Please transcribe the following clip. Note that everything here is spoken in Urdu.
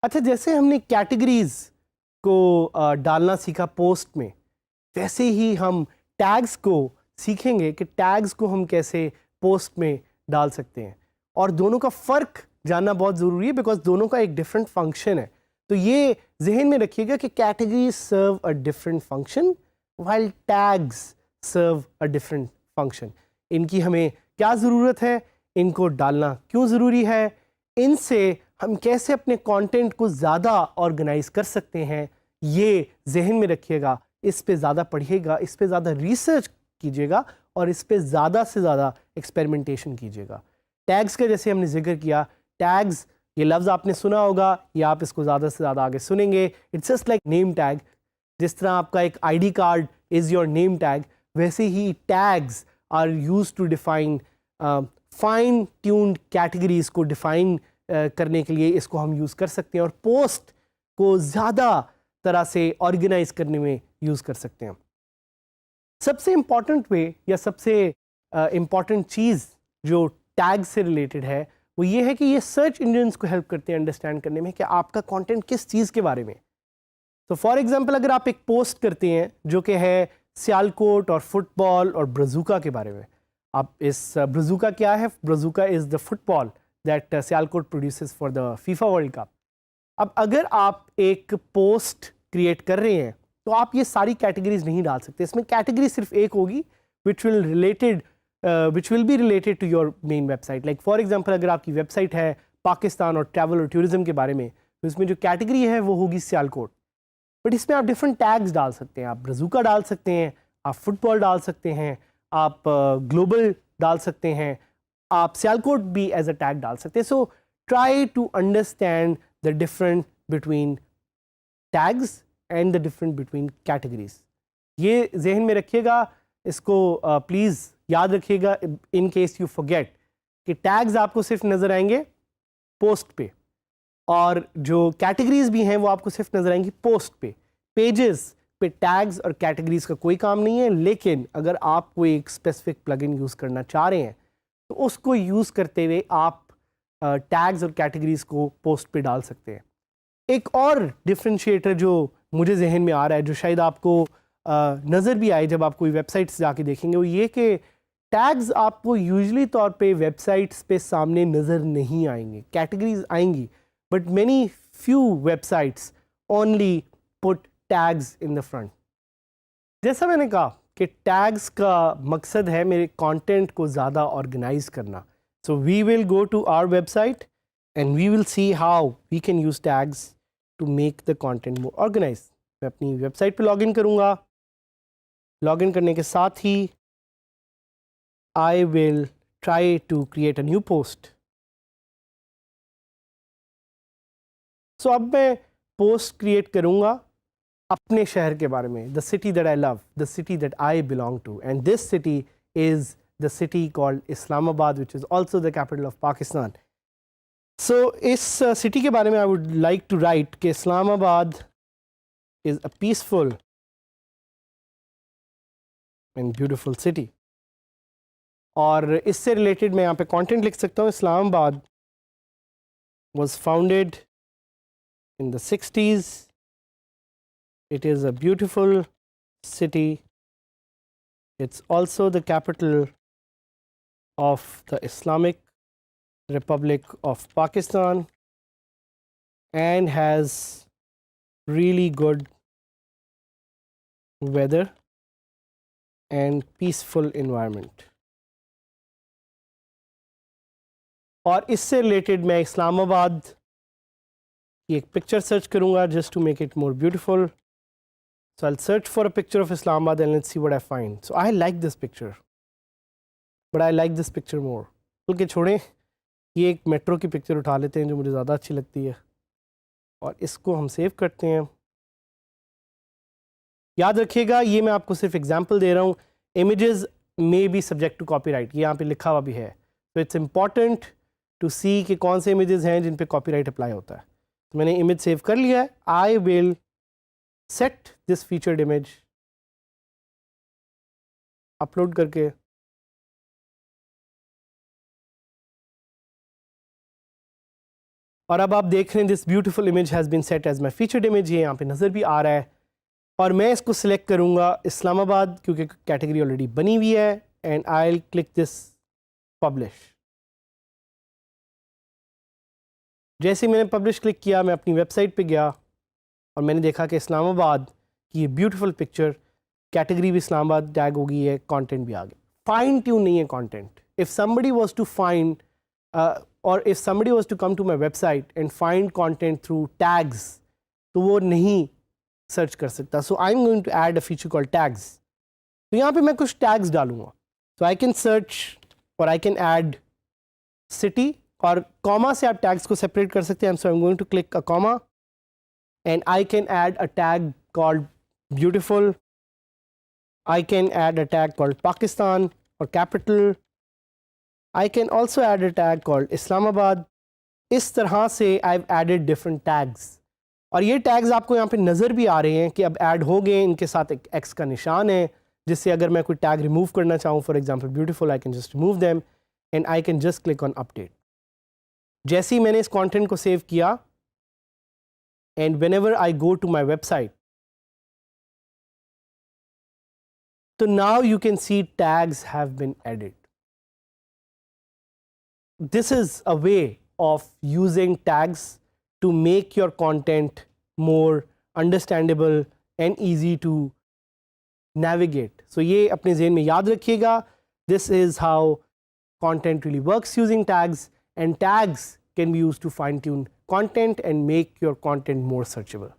اچھا، جیسے ہم نے کیٹیگریز کو ڈالنا سیکھا پوسٹ میں، ویسے ہی ہم ٹیگز کو سیکھیں گے کہ ٹیگز کو ہم کیسے پوسٹ میں ڈال سکتے ہیں، اور دونوں کا فرق جاننا بہت ضروری ہے بیکاز دونوں کا ایک ڈفرینٹ فنکشن ہے. تو یہ ذہن میں رکھیے گا کہ categories serve a different function while tags serve a different function. ان کی ہمیں کیا ضرورت ہے، ان کو ڈالنا کیوں ضروری ہے، ان سے ہم کیسے اپنے کانٹینٹ کو زیادہ آرگنائز کر سکتے ہیں، یہ ذہن میں رکھیے گا. اس پہ زیادہ پڑھیے گا، اس پہ زیادہ ریسرچ کیجیے گا، اور اس پہ زیادہ سے زیادہ ایکسپیریمنٹیشن کیجیے گا. ٹیگز کا جیسے ہم نے ذکر کیا، ٹیگز یہ لفظ آپ نے سنا ہوگا یا آپ اس کو زیادہ سے زیادہ آگے سنیں گے. It's just like name tag. جس طرح آپ کا ایک I D card is your name tag, ویسے ہی tags are used to define fine tuned categories کو ڈیفائن کرنے کے لیے اس کو ہم یوز کر سکتے ہیں، اور پوسٹ کو زیادہ طرح سے آرگنائز کرنے میں یوز کر سکتے ہیں. سب سے امپورٹنٹ وے یا سب سے امپورٹنٹ چیز جو ٹیگ سے ریلیٹڈ ہے وہ یہ ہے کہ یہ سرچ انجنس کو ہیلپ کرتے ہیں انڈرسٹینڈ کرنے میں کہ آپ کا کانٹینٹ کس چیز کے بارے میں. تو فار ایگزامپل اگر آپ ایک پوسٹ کرتے ہیں جو کہ ہے سیالکوٹ اور فٹ بال اور برزوکا کے بارے میں، آپ اس برزوکا کیا ہے؟ Brazuca is the football that Sialkot produces for the FIFA World Cup. اب اگر آپ ایک پوسٹ کریٹ کر رہے ہیں تو آپ یہ ساری کیٹیگریز نہیں ڈال سکتے. اس میں کیٹیگری صرف ایک ہوگی which will be related to your main website. Like for example اگر آپ کی ویب سائٹ ہے پاکستان اور ٹریول اور ٹورزم کے بارے میں، تو اس میں جو کیٹیگری ہے وہ ہوگی سیالکوٹ. بٹ اس میں آپ ڈفرنٹ ٹیگز ڈال سکتے ہیں. آپ برزوکا ڈال سکتے ہیں، آپ فٹ بال ڈال سکتے ہیں، آپ گلوبل ڈال سکتے ہیں، آپ سیالکوٹ بھی ایز اے ٹیگ ڈال سکتے ہیں. So try to understand the difference between tags and the difference between categories. یہ ذہن میں رکھیے گا، اس کو پلیز یاد رکھیے گا ان کیس یو forget کہ ٹیگز آپ کو صرف نظر آئیں گے پوسٹ پہ، اور جو کیٹیگریز بھی ہیں وہ آپ کو صرف نظر آئیں گی پوسٹ پہ. پیجز پہ ٹیگز اور کیٹیگریز کا کوئی کام نہیں ہے. لیکن اگر آپ کوئی ایک اسپیسیفک پلگن یوز کرنا چاہ رہے ہیں تو اس کو یوز کرتے ہوئے آپ ٹیگز اور کیٹیگریز کو پوسٹ پہ ڈال سکتے ہیں. ایک اور ڈفرینشیٹر جو مجھے ذہن میں آ رہا ہے، جو شاید آپ کو نظر بھی آئے جب آپ کوئی ویب سائٹس جا کے دیکھیں گے، وہ یہ کہ ٹیگز آپ کو یوزلی طور پہ ویب سائٹس پہ سامنے نظر نہیں آئیں گے. کیٹیگریز آئیں گی but many few web sites only put tags in the front. جیسا میں نے کہا کہ ٹیگز کا مقصد ہے میرے کانٹینٹ کو زیادہ آرگنائز کرنا. So we will go to our website and we will see how we can use tags to make the content more organise. میں اپنی ویب سائٹ پہ لاگ ان کروں گا. لاگ ان کرنے کے ساتھ ہی I will try to create a new post. So اب میں پوسٹ کریٹ کروں گا اپنے شہر کے بارے میں، the city that I love, the city that I belong to, and this city is the city called Islamabad which is also the capital of Pakistan. So اس سٹی کے بارے میں I would like to write کہ Islamabad is a peaceful and beautiful city. اور اس سے ریلیٹڈ میں یہاں پہ کانٹینٹ لکھ سکتا ہوں. اسلام آباد was founded in the 60s. It is a beautiful city. It's also the capital of the Islamic Republic of Pakistan and has really good weather and peaceful environment. اور اس سے ریلیٹڈ میں اسلام آباد کی ایک پکچر سرچ کروں گا just to make it more beautiful. So I'll search for a picture of Islamabad and let's see what I find. So I like this picture, but I like this picture more. بلکہ چھوڑیں، یہ ایک میٹرو کی پکچر اٹھا لیتے ہیں جو مجھے زیادہ اچھی لگتی ہے، اور اس کو ہم سیو کرتے ہیں. یاد رکھیے گا یہ میں آپ کو صرف ایگزامپل دے رہا ہوں. Images may be subject to copyright. یہ یہاں پہ لکھا ہوا بھی ہے. So it's important to see کہ کون سے images ہیں جن پہ copyright apply ہوتا ہے. تو میں نے image save کر لیا ہے. I will set this featured image, upload کر کے اور اب آپ دیکھ رہے ہیں this beautiful image has been set as my featured image. یہ یہاں پہ نظر بھی آ رہا ہے اور میں اس کو سلیکٹ کروں گا اسلام آباد کیونکہ کیٹیگری آلریڈی بنی ہوئی ہے and I will click this publish. جیسے میں نے پبلش کلک کیا میں اپنی ویب سائٹ پہ گیا اور میں نے دیکھا کہ اسلام آباد کی یہ بیوٹیفل پکچر کیٹیگری بھی اسلام آباد ٹیگ ہو گئی ہے, کانٹینٹ بھی آ گیا. فائن ٹیون نہیں ہے content. If somebody was to find or if somebody was to come to my website and find content through tags تو وہ نہیں سرچ کر سکتا. So I am going to add a feature call tags. تو یہاں پہ میں کچھ ٹیگز ڈالوں گا. تو آئی کین سرچ اور آئی کین ایڈ سٹی اور کاما سے آپ ٹیگز کو سپریٹ کر سکتے ہیں. So I am going to click a comma and I can add a tag called beautiful. I can add a tag called Pakistan اور capital. I can also add a tag called Islamabad. اس طرح سے I have added different tags اور یہ ٹیگز آپ کو یہاں پہ نظر بھی آ رہے ہیں کہ اب ایڈ ہو گئے. ان کے ساتھ ایک ایکس کا نشان ہے جس سے اگر میں کوئی ٹیگ ریموو کرنا چاہوں for example beautiful I can just remove them and I can just click on update. جیسے ہی میں نے اس کانٹینٹ کو سیو کیا and whenever I go to my website تو now you can see tags have been added. This is a way of using tags to make your content more understandable and easy to navigate. So یہ اپنے ذہن میں یاد رکھیے گا. This is how content really works using tags, and tags can be used to fine tune content and make your content more searchable.